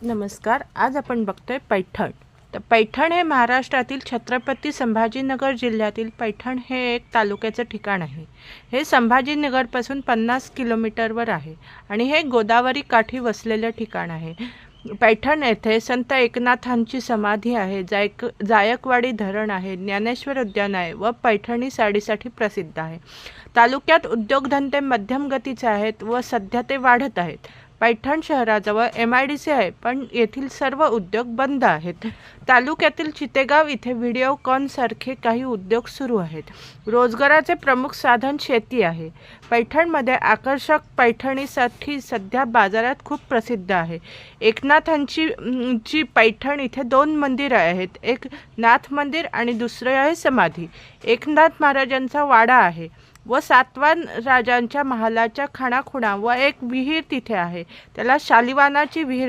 नमस्कार. आज आपण बघतोय पैठण. तर पैठण हे महाराष्ट्रातील छत्रपती संभाजीनगर जिल्ह्यातील पैठण हे एक तालुक्याचं ठिकाण आहे. हे संभाजीनगरपासून 50 किलोमीटरवर आहे आणि हे गोदावरी काठी वसलेलं ठिकाण आहे. पैठण येथे संत एकनाथांची समाधी आहे, जायकवाडी धरण आहे, ज्ञानेश्वर उद्यान आहे व पैठणी साडीसाठी प्रसिद्ध आहे. तालुक्यात उद्योगधंदे मध्यम गतीचे आहेत व सध्या ते वाढत आहेत. पैठण शहराजवळ MIDC आहे, पण येथील सर्व उद्योग बंद आहेत. तालुक्यातील चितेगाव इथे व्हिडिओकॉनसारखे काही उद्योग सुरू आहेत. रोजगाराचे प्रमुख साधन शेती आहे. पैठणमध्ये आकर्षक पैठणीसाठी सध्या बाजारात खूप प्रसिद्ध आहे. एकनाथांची पैठण इथे 2 मंदिरं आहेत. एक नाथ मंदिर आणि दुसरे आहे समाधी. एकनाथ महाराजांचा वाडा आहे व सातवाहन राजांच्या महालाच्या खाणाखुणा व एक विहीर तिथे आहे. त्याला शालिवाहनाची विहीर